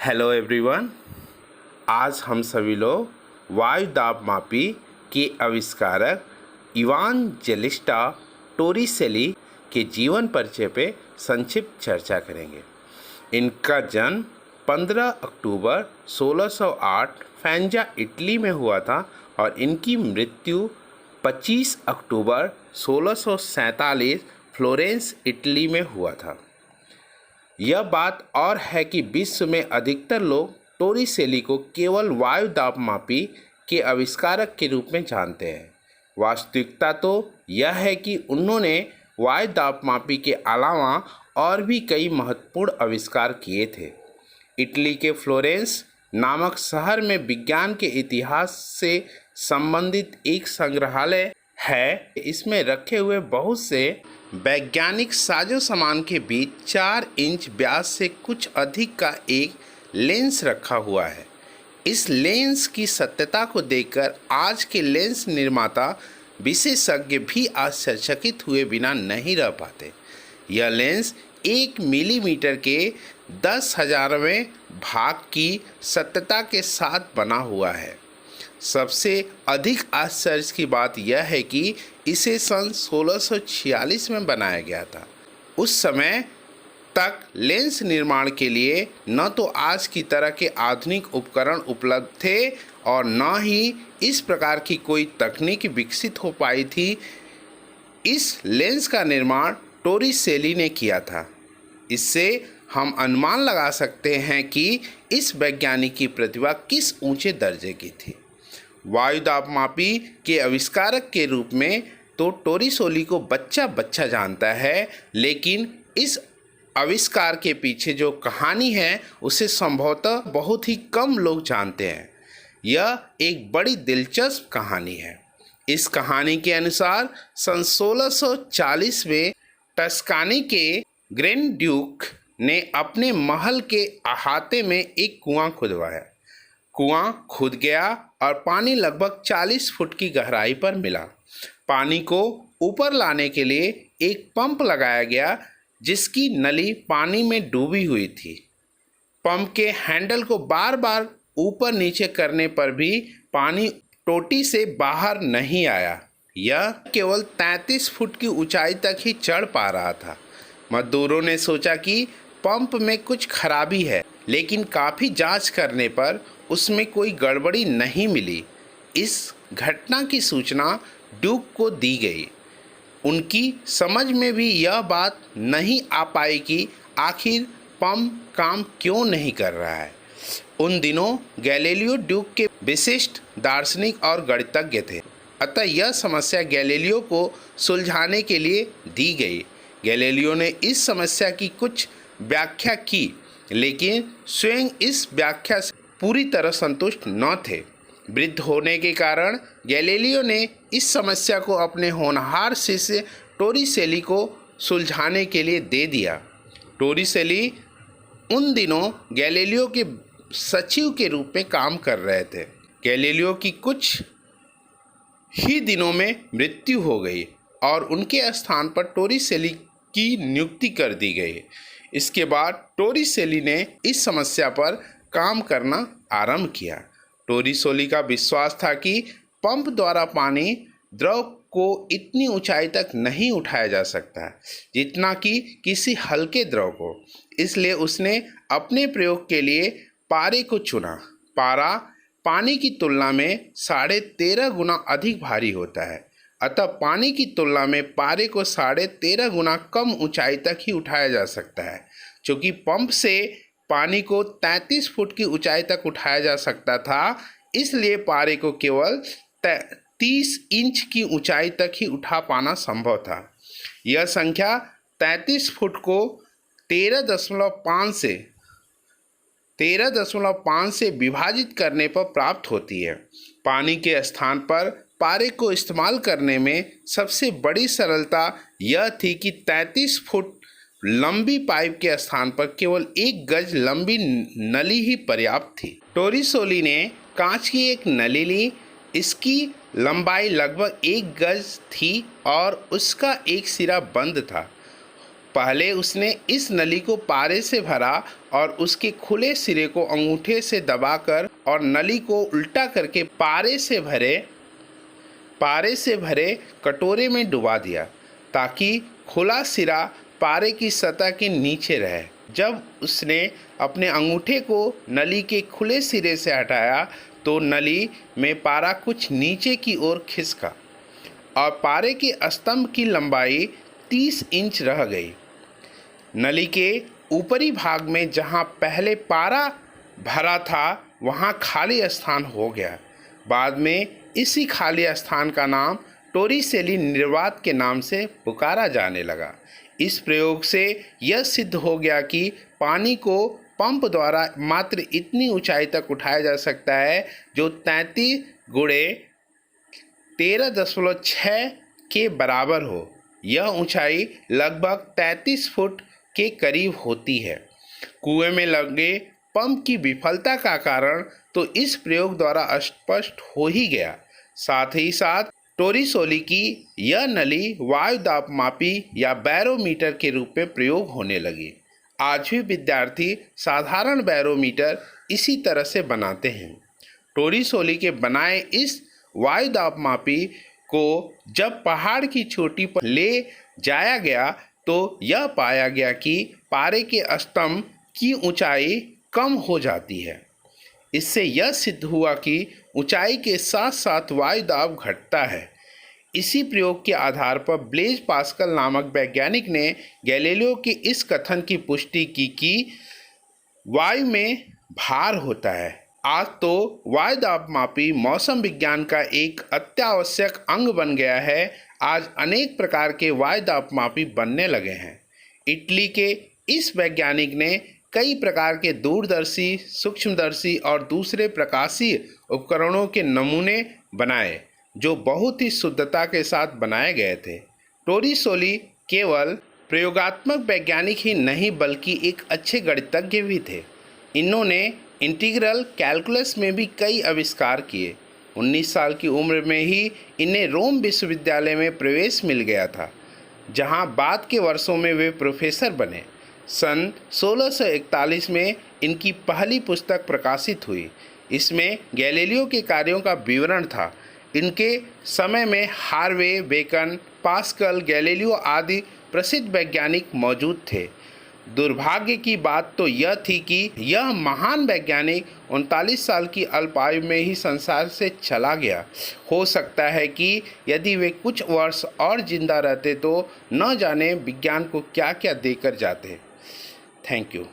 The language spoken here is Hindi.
Hello everyone. आज हम सभी लोग वायु दाब मापी के आविष्कारक इवांजेलिस्टा टोरिसेली के जीवन परिचय पे संक्षिप्त चर्चा करेंगे। इनका जन्म 15 अक्टूबर 1608 फैंजा इटली में हुआ था और इनकी मृत्यु 25 अक्टूबर 1647 फ्लोरेंस इटली में हुआ था। यह बात और है कि विश्व में अधिकतर लोग टोरिसेली को केवल वायु दाबमापी के आविष्कारक के रूप में जानते हैं। वास्तविकता तो यह है कि उन्होंने वायु दाबमापी के अलावा और भी कई महत्वपूर्ण आविष्कार किए थे। इटली के फ्लोरेंस नामक शहर में विज्ञान के इतिहास से संबंधित एक संग्रहालय है। इसमें रखे हुए बहुत से वैज्ञानिक साजो सामान के बीच 4 इंच व्यास से कुछ अधिक का एक लेंस रखा हुआ है। इस लेंस की सत्यता को देखकर आज के लेंस निर्माता विशेषज्ञ भी आश्चर्यचकित हुए बिना नहीं रह पाते। यह लेंस 1 मिलीमीटर के 10,000वें भाग की सत्यता के साथ बना हुआ है। सबसे अधिक आश्चर्य की बात यह है कि इसे सन 1646 में बनाया गया था। उस समय तक लेंस निर्माण के लिए न तो आज की तरह के आधुनिक उपकरण उपलब्ध थे और न ही इस प्रकार की कोई तकनीक विकसित हो पाई थी। इस लेंस का निर्माण टोरिसेली ने किया था। इससे हम अनुमान लगा सकते हैं कि इस वैज्ञानिक की प्रतिभा किस ऊंचे दर्जे की थी। वायु दाबमापी के आविष्कारक के रूप में तो टोरिसेली को बच्चा जानता है, लेकिन इस आविष्कार के पीछे जो कहानी है उसे संभवतः बहुत ही कम लोग जानते हैं। यह एक बड़ी दिलचस्प कहानी है। इस कहानी के अनुसार सन 1640 में टस्कानी के ग्रैंड ड्यूक ने अपने महल के अहाते में एक कुआं खुदवाया। कुआं खुद गया और पानी लगभग 40 फुट की गहराई पर मिला। पानी को ऊपर लाने के लिए एक पंप लगाया गया जिसकी नली पानी में डूबी हुई थी। पंप के हैंडल को बार बार ऊपर नीचे करने पर भी पानी टोटी से बाहर नहीं आया। यह केवल 33 फुट की ऊंचाई तक ही चढ़ पा रहा था। मजदूरों ने सोचा कि पंप में कुछ खराबी है, लेकिन काफ़ी जांच करने पर उसमें कोई गड़बड़ी नहीं मिली। इस घटना की सूचना ड्यूक को दी गई। उनकी समझ में भी यह बात नहीं आ पाई कि आखिर पंप काम क्यों नहीं कर रहा है। उन दिनों गैलीलियो ड्यूक के विशिष्ट दार्शनिक और गणितज्ञ थे, अतः यह समस्या गैलीलियो को सुलझाने के लिए दी गई। गैलीलियो ने इस समस्या की कुछ व्याख्या की, लेकिन स्वयं इस व्याख्या से पूरी तरह संतुष्ट न थे। वृद्ध होने के कारण गैलीलियो ने इस समस्या को अपने होनहार शिष्य टोरिसेली को सुलझाने के लिए दे दिया। टोरिसेली उन दिनों गैलीलियो के सचिव के रूप में काम कर रहे थे। गैलीलियो की कुछ ही दिनों में मृत्यु हो गई और उनके स्थान पर टोरिसेली की नियुक्ति कर दी गई। इसके बाद टोरिसेली ने इस समस्या पर काम करना आरंभ किया। टोरिसेली का विश्वास था कि पंप द्वारा पानी द्रव को इतनी ऊंचाई तक नहीं उठाया जा सकता जितना कि किसी हल्के द्रव को। इसलिए उसने अपने प्रयोग के लिए पारे को चुना। पारा पानी की तुलना में 13.5 गुना अधिक भारी होता है, अतः पानी की तुलना में पारे को 13.5 गुना कम ऊंचाई तक ही उठाया जा सकता है। चूँकि पंप से पानी को 33 फुट की ऊंचाई तक उठाया जा सकता था, इसलिए पारे को केवल 30 इंच की ऊंचाई तक ही उठा पाना संभव था। यह संख्या 33 फुट को 13.5 से विभाजित करने पर प्राप्त होती है। पानी के स्थान पर पारे को इस्तेमाल करने में सबसे बड़ी सरलता यह थी कि 33 फुट लंबी पाइप के स्थान पर केवल 1 गज लंबी नली ही पर्याप्त थी। टोरिसेली ने कांच की एक नली ली। इसकी लंबाई लगभग 1 गज थी और उसका एक सिरा बंद था। पहले उसने इस नली को पारे से भरा और उसके खुले सिरे को अंगूठे से दबाकर और नली को उल्टा करके पारे से भरे कटोरे में डुबा दिया ताकि खुला सिरा पारे की सतह के नीचे रहे। जब उसने अपने अंगूठे को नली के खुले सिरे से हटाया तो नली में पारा कुछ नीचे की ओर खिसका और पारे के स्तंभ की लंबाई 30 इंच रह गई। नली के ऊपरी भाग में जहां पहले पारा भरा था वहां खाली स्थान हो गया। बाद में इसी खाली स्थान का नाम टोरिसेली निर्वात के नाम से पुकारा जाने लगा। इस प्रयोग से यह सिद्ध हो गया कि पानी को पंप द्वारा मात्र इतनी ऊंचाई तक उठाया जा सकता है जो 33 गुणे 13.6 के बराबर हो। यह ऊंचाई लगभग 33 फुट के करीब होती है। कुएं में लगे पंप की विफलता का कारण तो इस प्रयोग द्वारा स्पष्ट हो ही गया। साथ ही साथ टोरिसेली की यह नली वायु दाब मापी या बैरोमीटर के रूप में प्रयोग होने लगी। आज भी विद्यार्थी साधारण बैरोमीटर इसी तरह से बनाते हैं। टोरिसेली के बनाए इस वायु दाब मापी को जब पहाड़ की चोटी पर ले जाया गया तो यह पाया गया कि पारे के स्तंभ की ऊंचाई कम हो जाती है। इससे यह सिद्ध हुआ कि ऊंचाई के साथ साथ वायु दाब घटता है। इसी प्रयोग के आधार पर ब्लेज पास्कल नामक वैज्ञानिक ने गैलीलियो के इस कथन की पुष्टि की कि वायु में भार होता है। आज तो वायु दाब मापी मौसम विज्ञान का एक अत्यावश्यक अंग बन गया है। आज अनेक प्रकार के वायु दाब मापी बनने लगे हैं। इटली के इस वैज्ञानिक ने कई प्रकार के दूरदर्शी, सूक्ष्मदर्शी और दूसरे प्रकाशीय उपकरणों के नमूने बनाए जो बहुत ही शुद्धता के साथ बनाए गए थे। टोरिसेली केवल प्रयोगात्मक वैज्ञानिक ही नहीं बल्कि एक अच्छे गणितज्ञ भी थे। इन्होंने इंटीग्रल कैलकुलस में भी कई आविष्कार किए। 19 साल की उम्र में ही इन्हें रोम विश्वविद्यालय में प्रवेश मिल गया था, जहां बाद के वर्षों में वे प्रोफेसर बने। सन 1641 में इनकी पहली पुस्तक प्रकाशित हुई। इसमें गैलीलियो के कार्यों का विवरण था। इनके समय में हार्वे, बेकन, पास्कल, गैलीलियो आदि प्रसिद्ध वैज्ञानिक मौजूद थे। दुर्भाग्य की बात तो यह थी कि यह महान वैज्ञानिक 39 साल की अल्प आयु में ही संसार से चला गया। हो सकता है कि यदि वे कुछ वर्ष और जिंदा रहते तो न जाने विज्ञान को क्या क्या देकर जाते। Thank you.